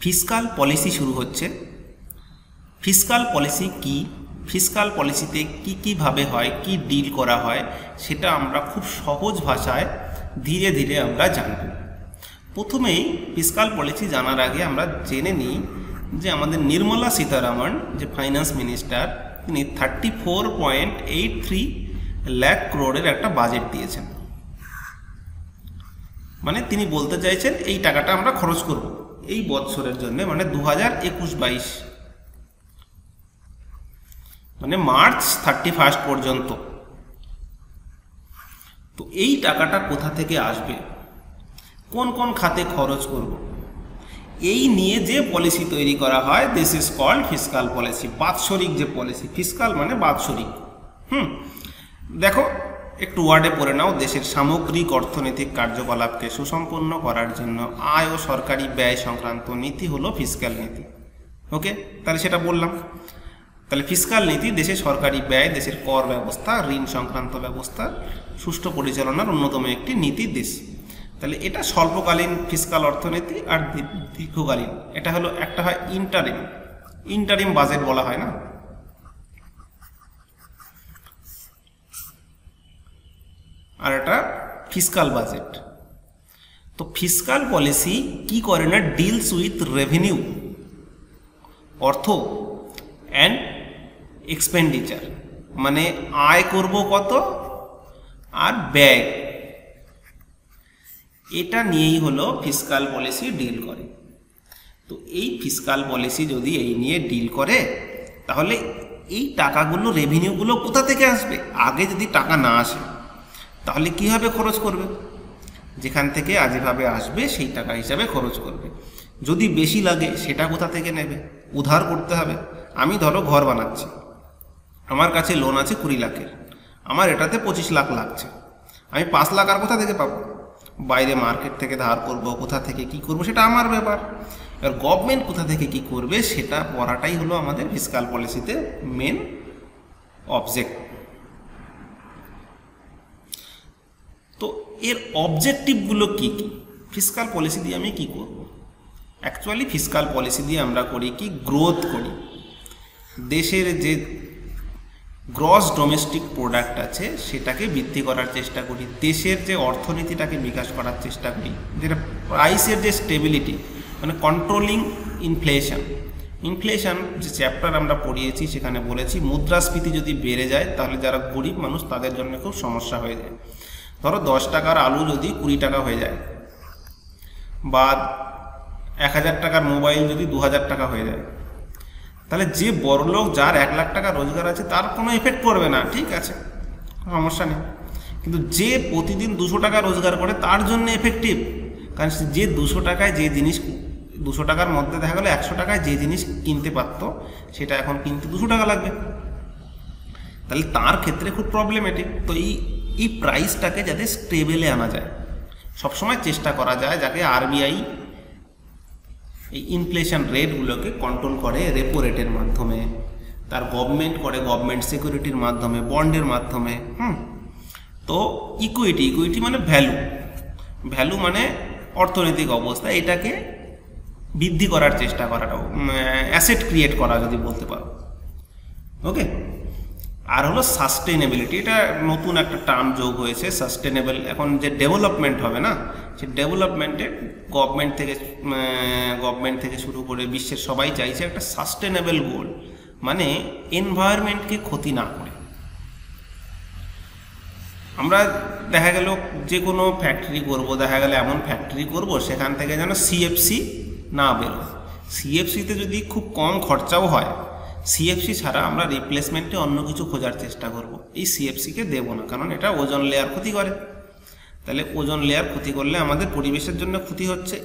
Fiscal policy শুরু হচ্ছে। Fiscal policy কি, ফিসকাল পলিসিতে কি কিভাবে হয়, কি ডিল করা হয়, সেটা আমরা খুব সহজ ভাষায় ধীরে ধীরে আমরা জানব। প্রথমেই ফিসকাল পলিসি জানার আগে আমরা জেনে নিই যে আমাদের নির্মলা সীতারামন যে ফাইন্যান্স মিনিস্টার, তিনি 34.83 লাখ করোড়ের একটা বাজেট দিয়েছেন। মানে তিনি বলতে চাইছেন এই টাকাটা আমরা খরচ করব এই বছরের জন্য, মানে 2021-22, মানে মার্চ 31 পর্যন্ত। তো এই টাকাটা কোথা থেকে আসবে, কোন কোন খাতে খরচ করব, এই নিয়ে যে পলিসি তৈরি করা হয়, this is called fiscal policy. বাৎসরিক যে পলিসি, ফিসকাল মানে বাৎসরিক। দেখো একটু ওয়ার্ডে পড়ে নাও। দেশের সামগ্রিক অর্থনৈতিক কার্যকলাপকে সুসম্পন্ন করার জন্য আয় ও সরকারি ব্যয় সংক্রান্ত নীতি হলো ফিসকাল নীতি। ওকে, তাহলে সেটা বললাম। তাহলে ফিসকাল নীতি দেশের সরকারি ব্যয়, দেশের কর ব্যবস্থা, ঋণ সংক্রান্ত ব্যবস্থা সুষ্ঠু পরিচালনার অন্যতম একটি নীতি দেশ। তাহলে এটা স্বল্পকালীন ফিসকাল অর্থনীতি, আর দীর্ঘকালীন এটা হলো একটা হয় ইন্টারিম বাজেট বলা হয় না। আর এটা ফিসকাল বাজেট। তো ফিসকাল পলিসি কি করে না, ডিলস উইথ রেভিনিউ, অর্থ, অ্যান্ড এক্সপেন্ডিচার, মানে আয় করব কত আর ব্যয়, এটা নিয়েই হলো ফিসকাল পলিসি ডিল করে। তো এই ফিসকাল পলিসি যদি এই নিয়ে ডিল করে, তাহলে এই টাকাগুলো, রেভিনিউগুলো কোথা থেকে আসবে? আগে যদি টাকা না আসে তাহলে কীভাবে খরচ করবে? যেখান থেকে যেভাবে আসবে সেই টাকা হিসাবে খরচ করবে। যদি বেশি লাগে সেটা কোথা থেকে নেবে? উধার করতে হবে। আমি ধরো ঘর বানাচ্ছি, আমার কাছে লোন আছে 20 লাখের, আমার এটাতে 25 লাখ লাগছে, আমি 5 লাখ আর কোথা থেকে পাবো? বাইরে মার্কেট থেকে ধার করব, কোথা থেকে কি করব সেটা আমার ব্যাপার। এবার গভর্নমেন্ট কোথা থেকে কি করবে সেটা পড়াটাই হলো আমাদের ফিসকাল পলিসিতে মেন অবজেক্ট। তো এর অবজেক্টিভগুলো কি কি? ফিসকাল পলিসি দিয়ে আমি কি করব? অ্যাকচুয়ালি ফিসকাল পলিসি দিয়ে আমরা করি কি, গ্রোথ করি। দেশের যে গ্রস ডোমেস্টিক প্রোডাক্ট আছে সেটাকে বৃদ্ধি করার চেষ্টা করি, দেশের যে অর্থনীতিটাকে বিকাশ করার চেষ্টা করি, যেটা প্রাইসের যে স্টেবিলিটি, মানে কন্ট্রোলিং ইনফ্লেশন। ইনফ্লেশন যে চ্যাপ্টার আমরা পড়িয়েছি সেখানে বলেছি মুদ্রাস্ফীতি যদি বেড়ে যায় তাহলে যারা গরিব মানুষ তাদের জন্য খুব সমস্যা হয়ে যায়। ধরো 10 টাকার আলু যদি 20 টাকা হয়ে যায়, বা 1000 টাকার মোবাইল যদি 2000 টাকা হয়ে যায়, তাহলে যে বড়লোক, যার 1 লাখ টাকা রোজগার আছে তার কোনো এফেক্ট পড়বে না, ঠিক আছে, সমস্যা নেই। কিন্তু যে প্রতিদিন 200 টাকা রোজগার করে তার জন্য এফেক্টিভ, কারণ যে 200 টাকায় যে জিনিস, 200 টাকার মধ্যে দেখা গেলো 100 টাকায় যে জিনিস কিনতে পারতো সেটা এখন কিনতে 200 টাকা লাগবে, তাহলে তার ক্ষেত্রে খুব প্রবলেমেটিক। তো এই প্রাইসটাকে যাতে স্টেবলে আনা যায়, সবসময় চেষ্টা করা যায়, যাকে আরবিআই এই ইনফ্লেশন রেটগুলোকে কন্ট্রোল করে রেপো রেটের মাধ্যমে, তার গভর্নমেন্ট করে গভর্নমেন্ট সিকিউরিটির মাধ্যমে, বন্ডের মাধ্যমে। তো ইকুইটি মানে ভ্যালু মানে অর্থনৈতিক অবস্থা, এটাকে বৃদ্ধি করার চেষ্টা করাটা, অ্যাসেট ক্রিয়েট করা যদি বলতে পারো। ওকে, আর হলো সাস্টেনেবিলিটি, এটা নতুন একটা টার্ম যোগ হয়েছে, সাস্টেনেবল। এখন যে ডেভেলপমেন্ট হবে না, সে ডেভেলপমেন্টে গভর্নমেন্ট থেকে শুরু করে বিশ্বের সবাই চাইছে একটা সাস্টেনেবল গোল, মানে এনভায়রনমেন্টকে ক্ষতি না করে। আমরা দেখা গেল যে কোনো ফ্যাক্টরি করব, দেখা গেল এমন ফ্যাক্টরি করব সেখান থেকে যেন সিএফসি না বেরোয়। সিএফসিতে যদি খুব কম খরচাও হয়, সিএফসি ছাড়া আমরা রিপ্লেসমেন্টে অন্য কিছু খোঁজার চেষ্টা করব। এই সিএফসিকে দেব না, কারণ এটা ওজোন লেয়ার ক্ষতি করে। তাহলে ওজোন লেয়ার ক্ষতি করলে আমাদের পরিবেশের জন্য ক্ষতি হচ্ছে।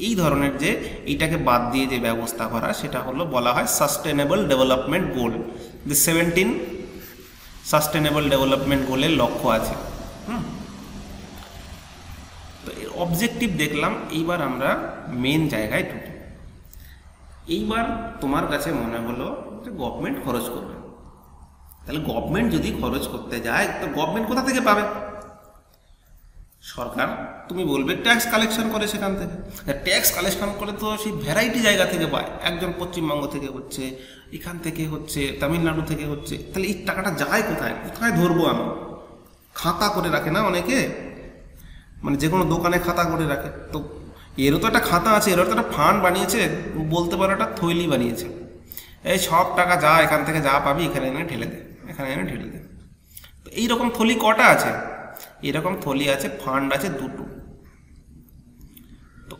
এই ধরনের যে এইটাকে বাদ দিয়ে যে ব্যবস্থা করা, সেটা হলো বলা হয় সাস্টেনেবল ডেভেলপমেন্ট গোল। যে 17 সাস্টেনেবল ডেভেলপমেন্ট গোলের লক্ষ্য আছে। তো এর অবজেক্টিভ দেখলাম। এইবার আমরা মেন জায়গায় ঢুকি। এইবার তোমার কাছে মনে হলো যে গভর্নমেন্ট খরচ করবে, তাহলে গভর্নমেন্ট যদি খরচ করতে যায় তো গভর্নমেন্ট কোথা থেকে পাবে? সরকার, তুমি বলবে ট্যাক্স কালেকশন করে সেখান থেকে। ট্যাক্স কালেকশন করে তো সেই ভ্যারাইটি জায়গা থেকে পায়, একজন পশ্চিমবঙ্গ থেকে হচ্ছে, এখান থেকে হচ্ছে, তামিলনাড়ু থেকে হচ্ছে, তাহলে এই টাকাটা যায় কোথায়? কোথায় ধরবো আমি? খাতা করে রাখে না অনেকে, মানে যে কোনো দোকানে খাতা করে রাখে, তো এরও তো একটা খাতা আছে, এরও তো একটা ফান্ড বানিয়েছে, বলতে পারো একটা থৈলি বানিয়েছে, এই সব টাকা যা এখান থেকে যা পাবি এখানে এনে ঢেলে দে, এখানে এনে ঢেলে দে। তো এইরকম থলি কটা আছে? এরকম থলি আছে, ফান্ড আছে দুটো। তো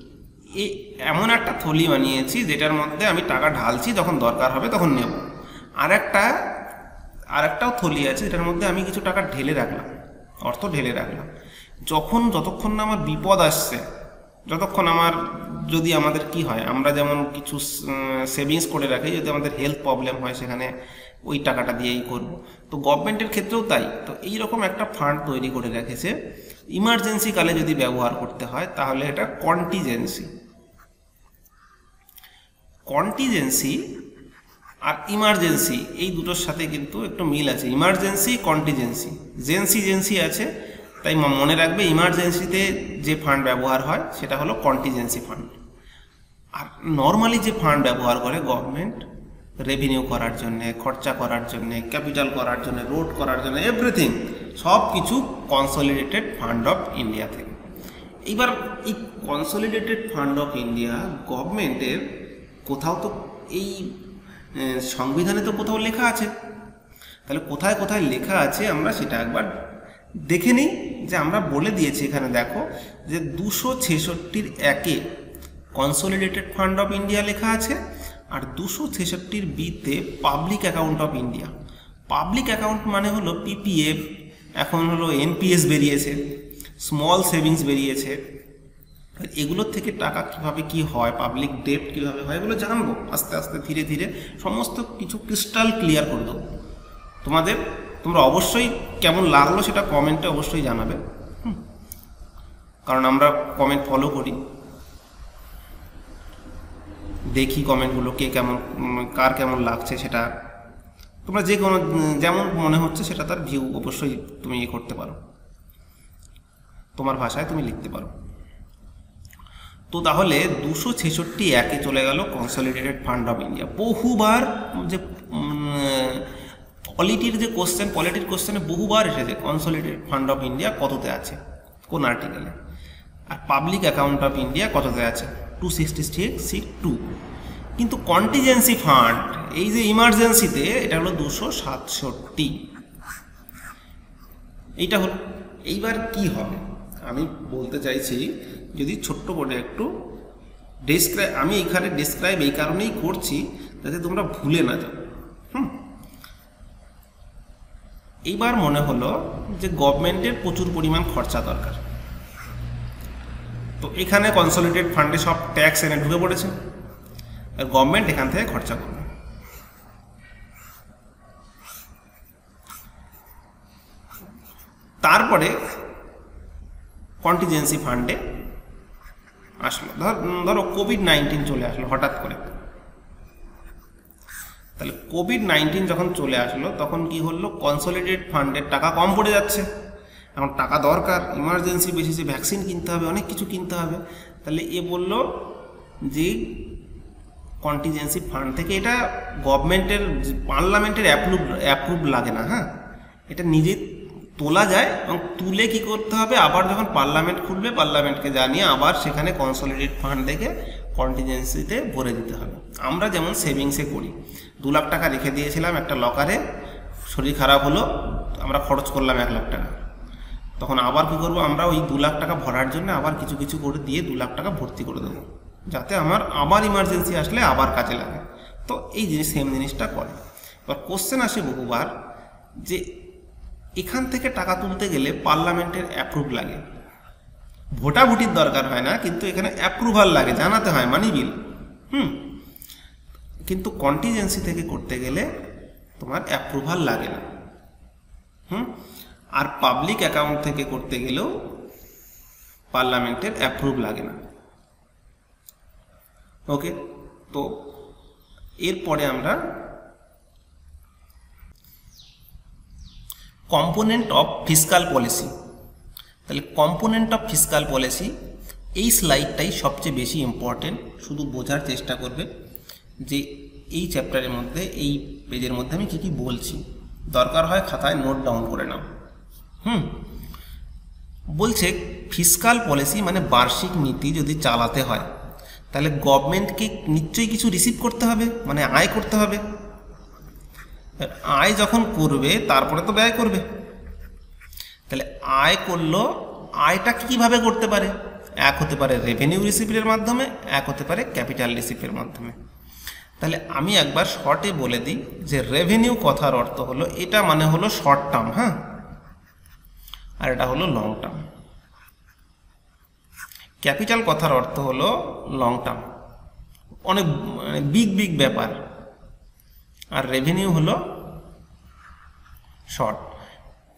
এমন একটা থলি বানিয়েছি যেটার মধ্যে আমি টাকা ঢালছি, যখন দরকার হবে তখন নেব। আরেকটাও থলি আছে যেটার মধ্যে আমি কিছু টাকা ঢেলে রাখলাম, অর্থ ঢেলে রাখলাম, যতক্ষণ না আমার বিপদ আসছে, যতক্ষণ আমার, যদি আমাদের কি হয়, আমরা যেমন কিছু সেভিংস করে রাখি, যদি আমাদের হেলথ প্রবলেম হয় সেখানে ওই টাকাটা দিয়েই করব। তো গভর্নমেন্টের ক্ষেত্রেও তাই। তো এইরকম একটা ফান্ড তৈরি করে রেখেছে, ইমার্জেন্সি কালে যদি ব্যবহার করতে হয় তাহলে এটা কন্টিজেন্সি আর ইমার্জেন্সি এই দুটোর সাথে কিন্তু একটু মিল আছে। ইমার্জেন্সি, কন্টিজেন্সি, জেন্সি আছে, তাই মনে রাখবে ইমার্জেন্সিতে যে ফান্ড ব্যবহার হয় সেটা হলো কন্টিজেন্সি ফান্ড। আর নর্মালি যে ফান্ড ব্যবহার করে গভর্নমেন্ট রেভিনিউ করার জন্যে, খরচা করার জন্যে, ক্যাপিটাল করার জন্যে, রোড করার জন্য, এভরিথিং সব কিছু কনসলিডেটেড ফান্ড অফ ইন্ডিয়া থেকে। এইবার এই কনসলিডেটেড ফান্ড অফ ইন্ডিয়া গভর্নমেন্টের কোথাও তো, এই সংবিধানে তো কোথাও লেখা আছে, তাহলে কোথায় কোথায় লেখা আছে আমরা সেটা একবার দেখে নিই। যে আমরা বলে দিয়েছি এখানে দেখো যে 266 একে কনসলিডেটেড ফান্ড অফ ইন্ডিয়া লেখা আছে, আর 266 বিতে public account of India. Public account মানে হলো পিপিএফ, এখন হলো এনপিএস বেরিয়েছে, স্মল সেভিংস বেরিয়েছে। এগুলোর থেকে টাকা কিভাবে কি হয়, পাবলিক ডেট কিভাবে হয়, এগুলো জানবো আস্তে আস্তে, ধীরে ধীরে সমস্ত কিছু ক্রিস্টাল ক্লিয়ার করে দেবো তোমাদের। তোমরা অবশ্যই কেমন লাগলো সেটা কমেন্টে অবশ্যই জানাবে, কারণ আমরা কমেন্ট ফলো করি, দেখি কমেন্টগুলো কে কেমন, কার কেমন লাগছে সেটা তোমরা যে কোনো, যেমন মনে হচ্ছে সেটা তার ভিউ অবশ্যই তুমি করতে পারো, তোমার ভাষায় তুমি লিখতে পারো। তো তাহলে 266 একে চলে গেল কনসলিডেটেড ফান্ড অফ ইন্ডিয়া। বহুবার যে পলিটির কোশ্চেনে বহুবার এসেছে কনসলিডেটেড ফান্ড অফ ইন্ডিয়া কততে আছে, কোন আর্টিকেলে, আর পাবলিক অ্যাকাউন্ট অফ ইন্ডিয়া কততে আছে, 266(2). কিন্তু কন্টিজেন্সি ফান্ড, এই যে ইমার্জেন্সিতে, এটা হলো 267। এইটা হলো। এইবার কি হবে আমি বলতে চাইছি, যদি ছোট্ট করে একটু ডেসক্রাইব, আমি এখানে ডেসক্রাইব এই কারণেই করছি যাতে তোমরা ভুলে না যাও। এইবার মনে হলো যে গভর্নমেন্টের প্রচুর পরিমাণ খরচা দরকার, তো এখানে কনসলিডেটেড ফান্ডে সব ট্যাক্স এনে ঢুকে পড়েছে, আর গভর্নমেন্ট এখান থেকে খরচা করবে। তারপরে কন্টিজেন্সি ফান্ডে আসলো, ধরো কোভিড-19 চলে আসলো হঠাৎ করে, তাহলে কোভিড-19 যখন চলে আসলো তখন কি হলো, কনসলিডেটেড ফান্ডের টাকা কম পড়ে যাচ্ছে, এখন টাকা দরকার, ইমার্জেন্সি বেসিসে ভ্যাকসিন কিনতে হবে, অনেক কিছু কিনতে হবে। তাহলে এ বলল যে কন্টিজেন্সি ফান্ড থেকে, এটা গভর্নমেন্টের, পার্লামেন্টের অ্যাপ্রুভ লাগে না, হ্যাঁ, এটা নিজে তোলা যায়, এবং তুলে কি করতে হবে, আবার যখন পার্লামেন্ট খুলবে পার্লামেন্টকে জানিয়ে আবার সেখানে কনসলিডেটেড ফান্ড থেকে কন্টিজেন্সিতে ভরে দিতে হবে। আমরা যেমন সেভিংসে করি, 2 লাখ টাকা রেখে দিয়েছিলাম একটা লকারে, শরীর খারাপ হলো, আমরা খরচ করলাম 1 লাখ টাকা, তখন আবার কি করব, আমরা ওই 2 লাখ টাকা ভরার জন্য আবার কিছু কিছু করে দিয়ে 2 লাখ টাকা ভর্তি করে দেবো, যাতে আমার আবার ইমার্জেন্সি আসলে আবার কাজে লাগে। তো এই সেম জিনিসটা করে। এবার কোশ্চেন আসে বহুবার যে এখান থেকে টাকা তুলতে গেলে পার্লামেন্টের অ্যাপ্রুভ লাগে, ভোটাভুটির দরকার হয় না, কিন্তু এখানে অ্যাপ্রুভাল লাগে, জানাতে হয়, মানি বিল। কিন্তু কন্টিজেন্সি থেকে করতে গেলে তোমার অ্যাপ্রুভাল লাগে না। আর পাবলিক অ্যাকাউন্ট থেকে করতে গেলেও পার্লামেন্টের অ্যাপ্রুভ লাগে না। ওকে, তো এরপরে আমরা কম্পোনেন্ট অফ ফিসকাল পলিসি। তাহলে কম্পোনেন্ট অফ ফিসকাল পলিসি, এই স্লাইডটাই সবচেয়ে বেশি ইম্পর্টেন্ট। শুধু বোঝার চেষ্টা করবে যে এই চ্যাপ্টারের মধ্যে, এই পেজের মধ্যে আমি কী কী বলছি। দরকার হয় খাতায় নোট ডাউন করে নাও। বলছে ফিসকাল পলিসি মানে বার্ষিক নীতি যদি চালাতে হয় তাহলে গভর্নমেন্টকে নিশ্চয়ই কিছু রিসিভ করতে হবে, মানে আয় করতে হবে। আয় যখন করবে তারপরে তো ব্যয় করবে। তাহলে আয় করলো, আয়টা কীভাবে করতে পারে? এক হতে পারে রেভিনিউ রিসিপ্টের মাধ্যমে, এক হতে পারে ক্যাপিটাল রিসিপ্টের মাধ্যমে। তাহলে আমি একবার শর্টে বলে দিই যে রেভিনিউ কথার অর্থ হলো, এটা মানে হলো শর্ট টার্ম, হ্যাঁ, আর এটা হলো লং টার্ম। ক্যাপিটাল কথার অর্থ হলো লং টার্ম, অনেক বিগ ব্যাপার। আর রেভিনিউ হলো শর্ট।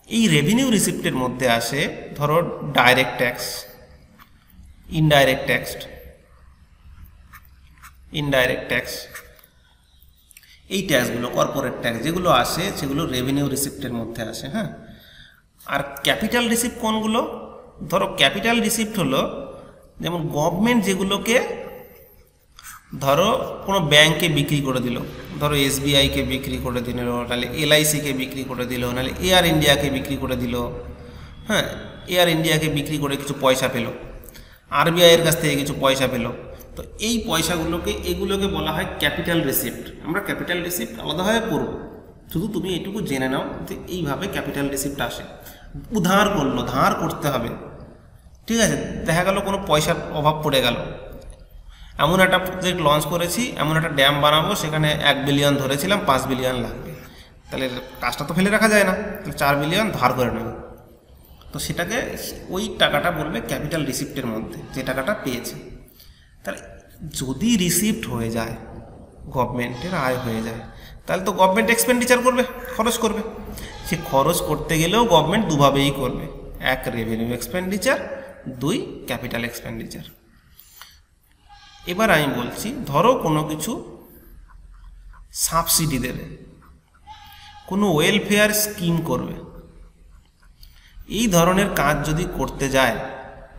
এই রেভিনিউ রিসিপ্টের মধ্যে আসে ধরো ডাইরেক্ট ট্যাক্স, ইনডাইরেক্ট ট্যাক্স, এই ট্যাক্সগুলো, কর্পোরেট ট্যাক্স যেগুলো আসে সেগুলো রেভিনিউ রিসিপ্টের মধ্যে আসে, হ্যাঁ। আর ক্যাপিটাল রিসিপ্ট কোনগুলো? ধরো ক্যাপিটাল রিসিপ্ট হলো যেমন গভর্নমেন্ট যেগুলোকে, ধরো কোনো ব্যাংকে বিক্রি করে দিল, ধরো SBIকে বিক্রি করে দিল, নাহলে LICকে বিক্রি করে দিল, নাহলে এয়ার ইন্ডিয়াকে বিক্রি করে দিল, হ্যাঁ, এয়ার ইন্ডিয়াকে বিক্রি করে কিছু পয়সা পেল, RBIয়ের কাছ থেকে কিছু পয়সা পেল। তো এই পয়সাগুলোকে, এগুলোকে বলা হয় ক্যাপিটাল রিসিপ্ট। আমরা ক্যাপিটাল রিসিপ্ট আলাদাভাবে পড়ব, শুধু তুমি এটুকু জেনে নাও যে এইভাবে ক্যাপিটাল রিসিপ্ট আসে। উধার করলো, ধার করতে হবে, ঠিক আছে। দেখা গেল কোনো পয়সার অভাব পড়ে গেল, এমন একটা প্রজেক্ট লঞ্চ করেছি, এমন একটা ড্যাম বানাবো, সেখানে 1 বিলিয়ন ধরেছিলাম, 5 বিলিয়ন লাগবে, তাহলে কাজটা তো ফেলে রাখা যায় না, তাহলে 4 বিলিয়ন ধার করে নেব। তো সেটাকে, ওই টাকাটা বলবে ক্যাপিটাল রিসিপ্টের মধ্যে, যে টাকাটা পেয়েছে। তাহলে যদি রিসিপ্ট হয়ে যায়, গভর্নমেন্টের আয় হয়ে যায়, তাহলে তো গভর্নমেন্ট এক্সপেন্ডিচার করবে, খরচ করবে। সে খরচ করতে গেলেও গভর্নমেন্ট দুভাবেই করবে, এক রেভিনিউ এক্সপেন্ডিচার, 2 ক্যাপিটাল এক্সপেন্ডিচার। এবার আমি বলছি, ধরো কোনো কিছু সাবসিডি দেবে, কোনো ওয়েলফেয়ার স্কিম করবে, এই ধরনের কাজ যদি করতে যায়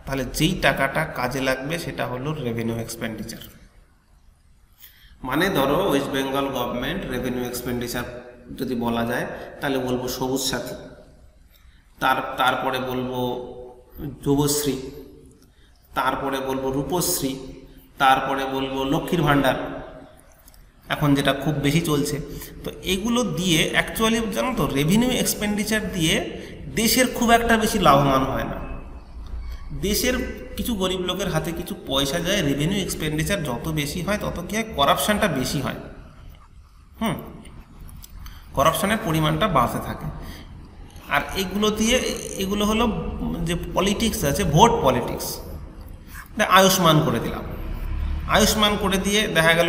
তাহলে যেই টাকাটা কাজে লাগবে সেটা হলো রেভিনিউ এক্সপেন্ডিচার। মানে ধরো West Bengal government revenue expenditure যদি বলা যায় তাহলে বলবো সবুজ সাথী, তারপরে বলবো যুবশ্রী, তারপরে বলবো রূপশ্রী, তারপরে বলবো লক্ষ্মীর ভাণ্ডার, এখন যেটা খুব বেশি চলছে। তো এগুলো দিয়ে অ্যাকচুয়ালি জানো তো, রেভিনিউ এক্সপেন্ডিচার দিয়ে দেশের খুব একটা বেশি লাভবান হয় না। দেশের কিছু গরিব লোকের হাতে কিছু পয়সা যায়, রেভিনিউ এক্সপেন্ডিচার যত বেশি হয় তত কি হয়, করাপশানটা বেশি হয়, করাপশানের পরিমাণটা বাড়তে থাকে। আর এগুলো দিয়ে, এগুলো হলো যে পলিটিক্স আছে, ভোট পলিটিক্স। আয়ুষ্মান করে দিলাম, আয়ুষ্মান করে দিয়ে দেখা গেল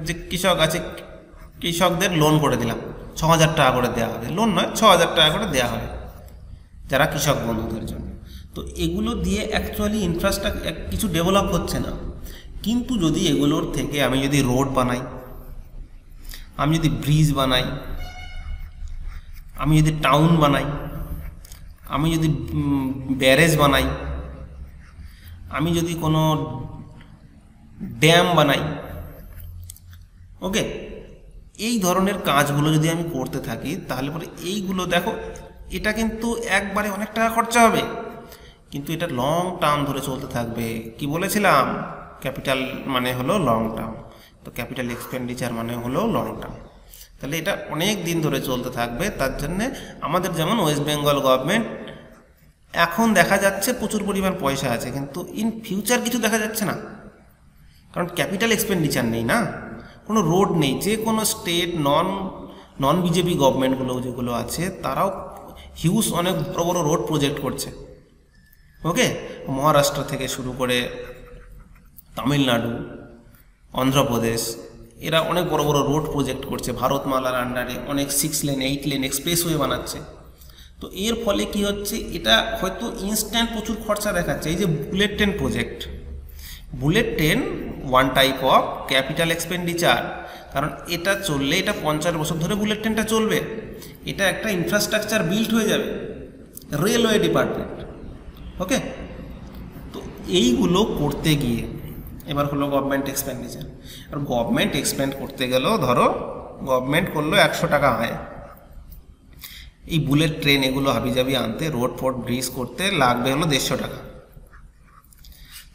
যে কৃষক আছে, কৃষকদের লোন করে দিলাম, 6,000 টাকা করে দেওয়া হবে, লোন নয় 6,000 টাকা করে দেওয়া হবে যারা কৃষক বন্ধুদের জন্য। তো এগুলো দিয়ে অ্যাকচুয়ালি ইনফ্রাস্ট্রাকচার কিছু ডেভেলপ হচ্ছে না। কিন্তু যদি এগুলোর থেকে আমি যদি রোড বানাই, আমি যদি ব্রিজ বানাই, আমি যদি টাউন বানাই, আমি যদি ব্যারেজ বানাই, আমি যদি কোনো ড্যাম বানাই, ওকে, এই ধরনের কাজগুলো যদি আমি করতে থাকি তাহলে পরে এইগুলো দেখো, এটা কিন্তু একবারে অনেক টাকা খরচা হবে, কিন্তু এটা লং টার্ম ধরে চলতে থাকবে। কি বলেছিলাম, ক্যাপিটাল মানে হলো লং টার্ম, তো ক্যাপিটাল এক্সপেন্ডিচার মানে হলো লং টার্ম। তাহলে এটা অনেক দিন ধরে চলতে থাকবে। তার জন্যে আমাদের যেমন ওয়েস্ট বেঙ্গল গভর্নমেন্ট এখন দেখা যাচ্ছে প্রচুর পরিমাণ পয়সা আছে, কিন্তু ইন ফিউচার কিছু দেখা যাচ্ছে না, কারণ ক্যাপিটাল এক্সপেন্ডিচার নেই না, কোনো রোড নেই। যে কোনো স্টেট নন বিজেপি গভর্নমেন্টগুলো যেগুলো আছে তারাও হিউজ অনেক বড় বড় রোড প্রজেক্ট করছে, ওকে, মহারাষ্ট্র থেকে শুরু করে তামিলনাড়ু, অন্ধ্রপ্রদেশ, এরা অনেক বড় বড় রোড প্রজেক্ট করছে, ভারতমালার আন্ডারে অনেক 6 লেন 8 লেন এক্সপ্রেসওয়ে বানাচ্ছে। তো এর ফলে কি হচ্ছে, এটা হয়তো ইনস্ট্যান্ট প্রচুর খরচা দেখাচ্ছে। এই যে bullet train project, bullet train one type of capital expenditure, কারণ এটা চললে, এটা 50 বছর ধরে বুলেট ট্রেনটা চলবে, এটা একটা ইনফ্রাস্ট্রাকচার বিল্ড হয়ে যাবে, রেলওয়ে ডিপার্টমেন্ট, ওকে। তো এইগুলো করতে গিয়ে এবার হলো গভর্নমেন্ট এক্সপেন্ডিচার। আর গভর্নমেন্ট এক্সপেন্ড করতে গেলেও ধরো গভর্নমেন্ট করলো 100 টাকা হয়, এই বুলেট ট্রেন এগুলো হাবিজাবি আনতে, রোড ফোড ব্রিজ করতে লাগবে হলো 150 টাকা।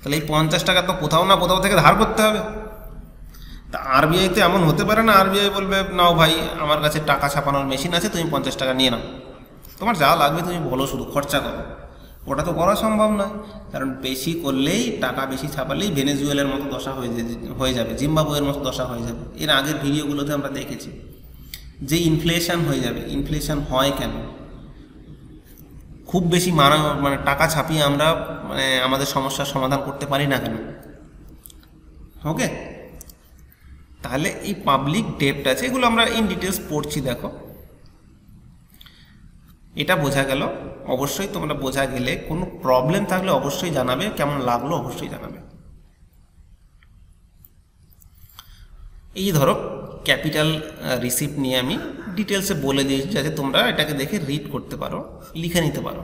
তাহলে এই 50 টাকা তো কোথাও না কোথাও থেকে ধার করতে হবে। তা আরবিআইতে এমন হতে পারে না, আরবিআই বলবে নাও ভাই আমার কাছে টাকা ছাপানোর মেশিন আছে, তুমি 50 টাকা নিয়ে নাও, তোমার যা লাগবে তুমি বলো, শুধু খরচা করো। ওটা তো করা সম্ভব নয়, কারণ বেশি করলেই, টাকা বেশি ছাপালেই ভেনেজুয়েলার মতো দশা হয়ে যাবে, জিম্বাবুয়ের মতো দশা হয়ে যাবে। এর আগের ভিডিওগুলোতে আমরা দেখেছি যে ইনফ্লেশন হয়ে যাবে। ইনফ্লেশন হয় কেন? খুব বেশি মানে টাকা ছাপিয়ে আমরা আমাদের সমস্যার সমাধান করতে পারি না কেন? ওকে, তাহলে এই পাবলিক ডেপ্ট আছে, এগুলো আমরা ইন ডিটেলস পড়ছি। দেখো এটা বোঝা গেল। অবশ্যই তোমরা বোঝা গেলে কোনো প্রবলেম থাকলে অবশ্যই জানাবে, কেমন লাগলো অবশ্যই জানাবে। এই ধরো ক্যাপিটাল রিসিপ্ট নিয়ে আমি ডিটেলসে বলে দিয়েছি, যাতে তোমরা এটাকে দেখে রিড করতে পারো, লিখে নিতে পারো।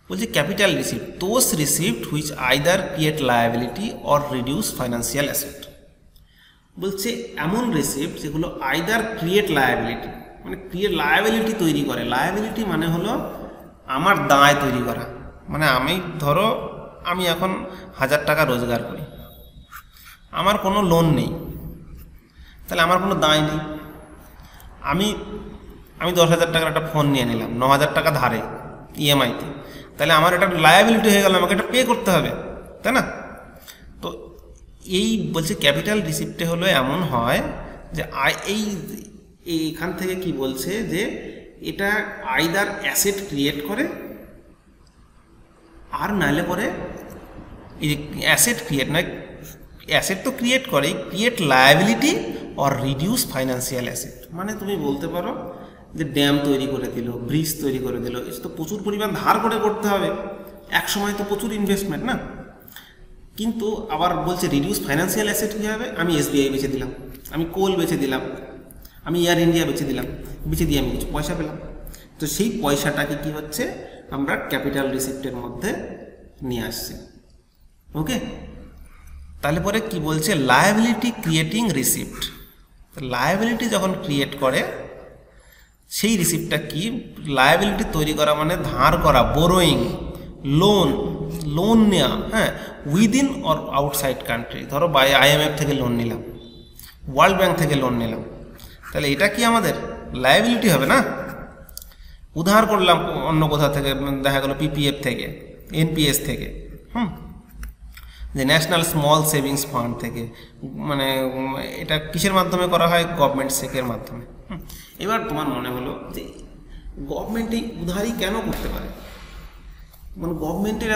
বলছে capital receipt those receipt which either create liability or reduce financial asset. বলছে এমন রিসিপ্ট যেগুলো আইদার ক্রিয়েট লায়াবিলিটি, মানে ক্রিয়েট লায়াবিলিটি তৈরি করে। লায়াবিলিটি মানে হলো আমার দায় তৈরি করা। মানে আমি ধরো আমি এখন 1000 টাকা রোজগার করি, আমার কোনো লোন নেই, তাহলে আমার কোনো দায় নেই। আমি 10,000 টাকার একটা ফোন নিয়ে নিলাম 9,000 টাকা ধারে ইএমআইতে, তাহলে আমার এটা লায়াবিলিটি হয়ে গেল, আমাকে এটা পে করতে হবে, তাই না? তো এই বলছে ক্যাপিটাল রিসিপ্টে হলো এমন হয় যে এইখান থেকে কি বলছে যে এটা আইদার অ্যাসেট ক্রিয়েট করে, আর নাহলে পরে এই যে অ্যাসেট ক্রিয়েট নয়, অ্যাসেট তো ক্রিয়েট করে, create liability or reduce financial asset. মানে তুমি বলতে পারো যে ড্যাম তৈরি করে দিল, ব্রিজ তৈরি করে দিল, এটা তো প্রচুর পরিমাণ ধার করে করতে হবে, এক সময় তো প্রচুর ইনভেস্টমেন্ট না। কিন্তু আবার বলছে রিডিউস ফাইন্যান্সিয়াল অ্যাসেট কী হবে? আমি এসবিআই বেচে দিলাম, আমি কোল বেচে দিলাম, আমি এয়ার ইন্ডিয়া বেচে দিলাম, বেচে দিয়ে আমি কিছু পয়সা পেলাম। তো সেই পয়সাটাকে কি হচ্ছে আমরা ক্যাপিটাল রিসিপ্টের মধ্যে নিয়ে আসছি। ওকে, তাহলে পরে কি বলছে লায়াবিলিটি ক্রিয়েটিং রিসিপ্ট। লায়াবিলিটি যখন ক্রিয়েট করে সেই রিসিপ্টটা কি? লায়াবিলিটি তৈরি করা মানে ধার করা, বোরোয়িং, লোন নেওয়া, হ্যাঁ, উইদিন অর আউটসাইড কান্ট্রি। ধরো IMF থেকে লোন নিলাম, ওয়ার্ল্ড ব্যাংক থেকে লোন নিলাম, তাহলে এটা কি আমাদের লায়াবিলিটি হবে না? উধার করলাম অন্য কোথা থেকে, দেখা গেল PPF থেকে, NPS থেকে, যে ন্যাশনাল স্মল সেভিংস ফান্ড থেকে, মানে এটা কিসের মাধ্যমে করা হয়? গভর্নমেন্ট চেকের মাধ্যমে। এবার তোমার মনে হলো যে গভর্নমেন্ট এই উধারই কেন করতে পারে? মানে গভর্নমেন্টের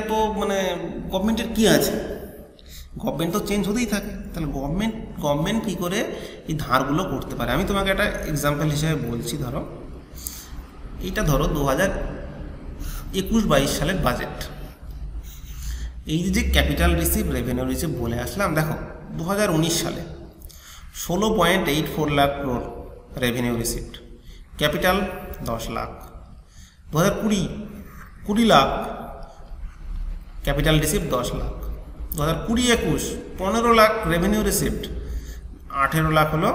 গভর্নমেন্টের কী আছে? গভর্নমেন্ট তো চেঞ্জ হতেই থাকে, তাহলে গভর্নমেন্ট কী করে এই ধারগুলো করতে পারে? আমি তোমাকে একটা এক্সাম্পল হিসেবে বলছি। ধরো এইটা ধরো 2021-22 সালের বাজেট। এই যে ক্যাপিটাল রিসিপ্ট, রেভিনিউ রিসিপ্ট বলে আসলাম, দেখো 2019 সালে 16.84 lakh crore revenue receipt, capital 10 lakh. 2020 20 lakh, capital receipt 10 lakh. 2020-21 15 lakh revenue receipt, 18 lakh হলো।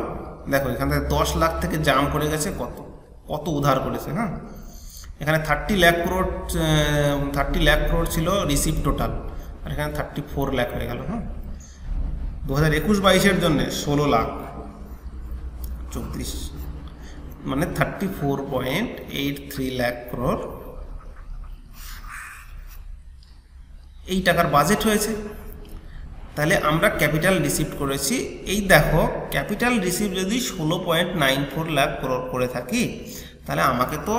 দেখো এখান থেকে 10 লাখ থেকে জাম করে গেছে কত উধার করেছে। হ্যাঁ, এখানে 30 লাখ ক্রোড় ছিল রিসিপ্ট টোটাল, আর এখানে 34 লাখ হয়ে গেল। হ্যাঁ, 2021-22 জন্য 16 লাখ 34, মানে 34.83 লাখ ক্রোড় এই টাকার বাজেট হয়েছে। তাহলে আমরা ক্যাপিটাল রিসিপ্ট করেছি, এই দেখো ক্যাপিটাল রিসিপ্ট যদি 16.94 লাখ ক্রোড় করে থাকি, তাহলে আমাকে তো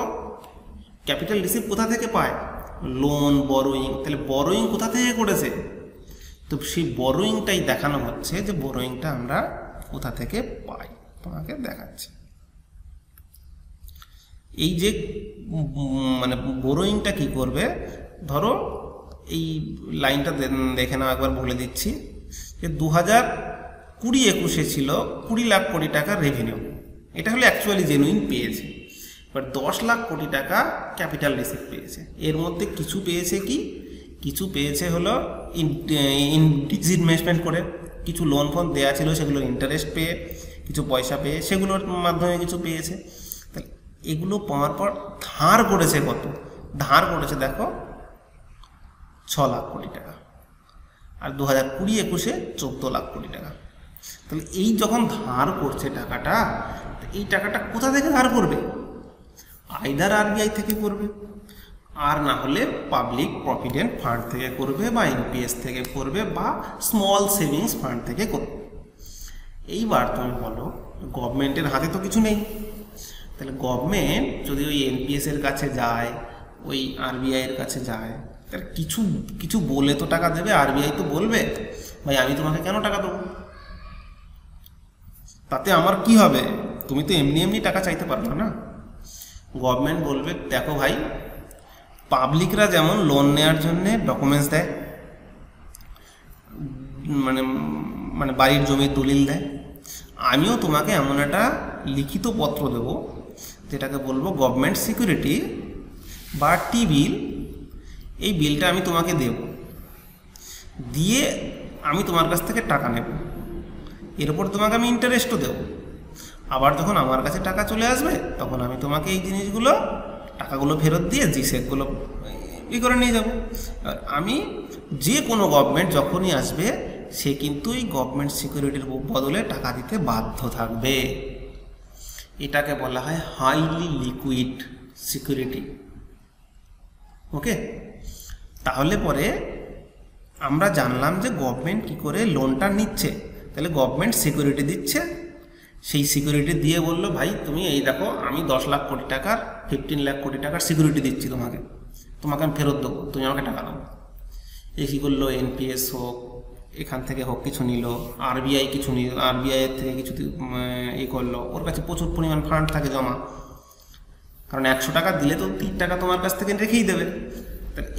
ক্যাপিটাল রিসিপ্ট কোথা থেকে পায়? Loan, borrowing. তাহলে বরোয়িং কোথা থেকে করেছে? তো সেই বরোয়িংটাই দেখানো হচ্ছে যে বরোয়িংটা আমরা কোথা থেকে পাই, তোমাকে দেখাচ্ছে। এই যে বরোয়িংটা কি করবে, ধরো এই লাইনটা দেখে নাও একবার, বলে দিচ্ছি যে 2020-21 ছিল 20 লাখ কোটি টাকা রেভিনিউ, এটা হলো অ্যাকচুয়ালি জেনুইন পেয়েছে। এবার 10 লাখ কোটি টাকা ক্যাপিটাল রিসিপ্ট পেয়েছে, এর মধ্যে কিছু পেয়েছে কি কিছু পেয়েছে হলো ইনভেস্টমেন্ট করে, কিছু লোন ফোন দেওয়া ছিল সেগুলোর ইন্টারেস্ট পেয়ে, কিছু পয়সা পেয়ে, সেগুলোর মাধ্যমে কিছু পেয়েছে। তাহলে এগুলো পাওয়ার পর ধার করেছে কত? ধার করেছে দেখো 6 লাখ কোটি টাকা, আর 2020-21-এ 14 লাখ কোটি টাকা। তাহলে এই যখন ধার করছে টাকাটা, এই টাকাটা কোথা থেকে ধার করবে? আইদার আরবিআই থেকে করবে, আর না হলে পাবলিক প্রভিডেন্ট ফান্ড থেকে করবে, বা এনপিএস থেকে করবে, বা স্মল সেভিংস ফান্ড থেকে করবে। এইবার তুমি বলো, গভর্নমেন্টের হাতে তো কিছু নেই। তাহলে গভর্নমেন্ট যদি ওই এনপিএস এর কাছে যায়, ওই আরবিআই এর কাছে যায়, তাহলে কিছু কিছু বলে তো টাকা দেবে। আরবিআই তো বলবে, ভাই আমি তোমাকে কেন টাকা দেবো, তাতে আমার কি হবে? তুমি তো এমনি এমনি টাকা চাইতে পারবে না। গভর্নমেন্ট বলবে, দেখো ভাই, পাবলিকরা যেমন লোন নেওয়ার জন্যে ডকুমেন্টস দেয়, মানে মানে বাড়ির জমির দলিল দেয়, আমিও তোমাকে এমন একটা লিখিত পত্র দেব যেটাকে বলবো গভর্নমেন্ট সিকিউরিটি বা টি বিল। এই বিলটা আমি তোমাকে দেব, দিয়ে আমি তোমার কাছ থেকে টাকা নেব, এর উপর তোমাকে আমি ইন্টারেস্টও দেব। আবার যখন আমার কাছে টাকা চলে আসবে, তখন আমি তোমাকে এই জিনিসগুলো, টাকাগুলো ফেরত দিয়ে জিসেকগুলো করে নিয়ে যাব। আমি যে কোনো গভর্নমেন্ট যখনই আসবে, সে কিন্তু এই গভর্নমেন্ট সিকিউরিটির বদলে টাকা দিতে বাধ্য থাকবে। এটাকে বলা হয় হাইলি লিকুইড সিকিউরিটি। ওকে, তাহলে পরে আমরা জানলাম যে গভর্নমেন্ট কি করে লোনটা নিচ্ছে। তাহলে গভর্নমেন্ট সিকিউরিটি দিচ্ছে, সেই সিকিউরিটি দিয়ে বললো, ভাই তুমি এই দেখো, আমি 10 লাখ কোটি টাকার 15 লাখ কোটি টাকার সিকিউরিটি দিচ্ছি তোমাকে, তোমাকে আমি ফেরত দেবো, তুমি আমাকে টাকা দাও। এই কী করলো, এনপিএস হোক, এখান থেকে হোক কিছু নিল, আরবিআই কিছু নিল, আরবিআইয়ের থেকে কিছু করলো। ওর কাছে প্রচুর পরিমাণ ফান্ড থাকে জমা, কারণ 100 টাকা দিলে তো 3 টাকা তোমার কাছ থেকে রেখেই দেবে।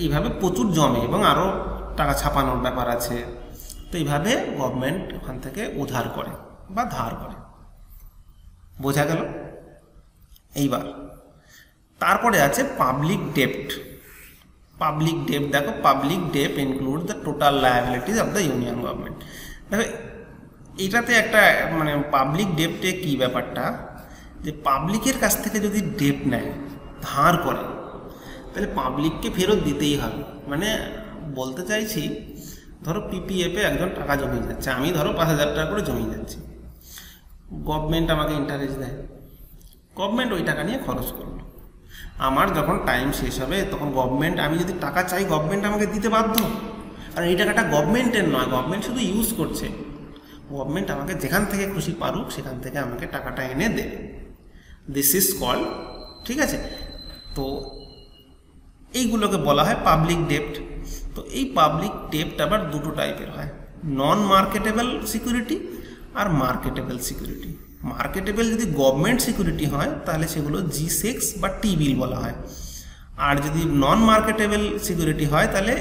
এইভাবে প্রচুর জমে, এবং আরও টাকা ছাপানোর ব্যাপার আছে। তো এইভাবে গভর্নমেন্ট ওখান থেকে উধার করে বা ধার করে। বোঝা গেল? এইবার তারপরে আছে পাবলিক ডেপ্ট। পাবলিক ডেপ্ট দেখো, public ডেপ্ট include the total liabilities of the union government. দেখো এইটাতে একটা মানে পাবলিক ডেপ্টে কী ব্যাপারটা, যে পাবলিকের কাছ থেকে যদি ডেপ্ট নেয়, ধার করে, তাহলে পাবলিককে ফেরত দিতেই হবে। মানে বলতে চাইছি, ধরো পিপিএফে একজন টাকা জমিয়ে যাচ্ছে, আমি ধরো 5,000 টাকা করে জমিয়ে যাচ্ছি, গভর্নমেন্ট আমাকে ইন্টারেস্ট দেয়, গভর্নমেন্ট ওই টাকা নিয়ে খরচ করলো। আমার যখন টাইম শেষ হবে, তখন গভর্নমেন্ট, আমি যদি টাকা চাই, গভর্নমেন্ট আমাকে দিতে বাধ্য। আর এই টাকাটা গভর্নমেন্টের নয়, গভর্নমেন্ট শুধু ইউজ করছে। গভর্নমেন্ট আমাকে যেখান থেকে খুশি পারুক, সেখান থেকে আমাকে টাকাটা এনে দেবে। দিস ইজ কল্ড, ঠিক আছে? তো এইগুলোকে বলা হয় পাবলিক ডেপ্ট। তো এই পাবলিক ডেপ্ট আবার দুটো টাইপের হয়, নন মার্কেটেবল সিকিউরিটি আর মার্কেটেবল সিকিউরিটি। মার্কেটেবল যদি গভর্নমেন্ট সিকিউরিটি হয়, তাহলে সেগুলো G6 বা টি বিল বলা হয়। আর যদি নন মার্কেটেবল সিকিউরিটি হয়, তাহলে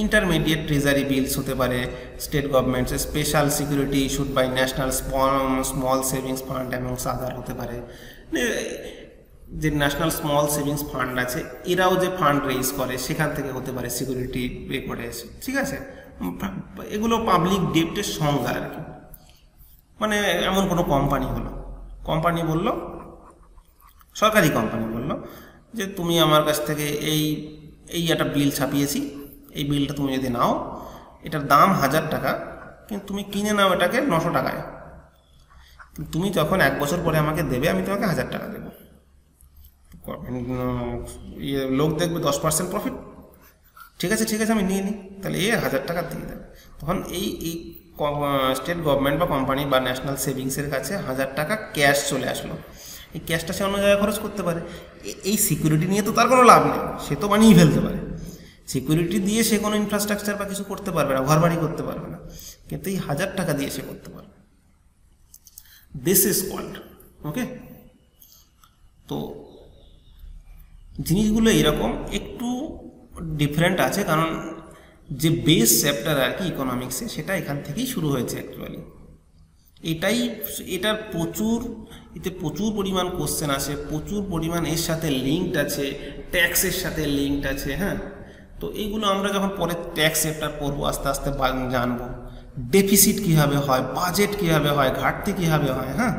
ইন্টারমিডিয়েট ট্রেজারি বিলস হতে পারে, state governments special security issued by national small savings fund এবং আদার হতে পারে। যে ন্যাশনাল স্মল সেভিংস ফান্ড আছে, এরাও যে ফান্ড রেজ করে, সেখান থেকে হতে পারে সিকিউরিটি পে করে, ঠিক আছে? এগুলো পাবলিক ডেপ্টের সংজ্ঞা আর কি। মানে এমন কোনো কোম্পানি বলল, সরকারি কোম্পানি বলল যে তুমি আমার কাছ থেকে এই একটা বিল ছাপিয়েছি, এই বিলটা তুমি যদি নাও, এটার দাম 1000 টাকা, কিন্তু তুমি কিনে নাও এটাকে 900 টাকায়। তুমি যখন 1 বছর পরে আমাকে দেবে, আমি তোমাকে 1000 টাকা দেবো। লোক দেখবে 10% প্রফিট, ঠিক আছে আমি নিয়ে নিই, তাহলে 1000 টাকা দিয়ে দেবে। তখন এই স্টেট গভর্নমেন্ট বা কোম্পানি বা ন্যাশনাল সেভিংসের কাছে 1000 টাকা ক্যাশ চলে আসলো। এই ক্যাশটা সে অন্য জায়গায় খরচ করতে পারে। এই সিকিউরিটি নিয়ে তো তার কোনো লাভ নেই, সে তো বানিয়ে ফেলতে পারে। সিকিউরিটি দিয়ে সে কোনো ইনফ্রাস্ট্রাকচার বা কিছু করতে পারবে না, ঘর বাড়ি করতে পারবে না, কিন্তু এই 1000 টাকা দিয়ে সে করতে পারবে। দিস ইজ কল্ড, ওকে? তো জিনিসগুলো এরকম একটু ডিফারেন্ট আছে, কারণ যে বেস চ্যাপ্টার আর কি ইকোনমিক্সে, সেটা এখান থেকেই শুরু হয়েছে অ্যাকচুয়ালি। এটার প্রচুর পরিমাণ কোশ্চেন আছে, প্রচুর পরিমাণ এর সাথে লিঙ্কড আছে, ট্যাক্সের সাথে লিঙ্কড আছে। হ্যাঁ, তো তো এইগুলো আমরা যখন পরে ট্যাক্স চ্যাপ্টার পড়বো আস্তে আস্তে জানবো। ডেফিসিট কীভাবে হয়, বাজেট কীভাবে হয়, ঘাটতি কীভাবে হয়, হ্যাঁ।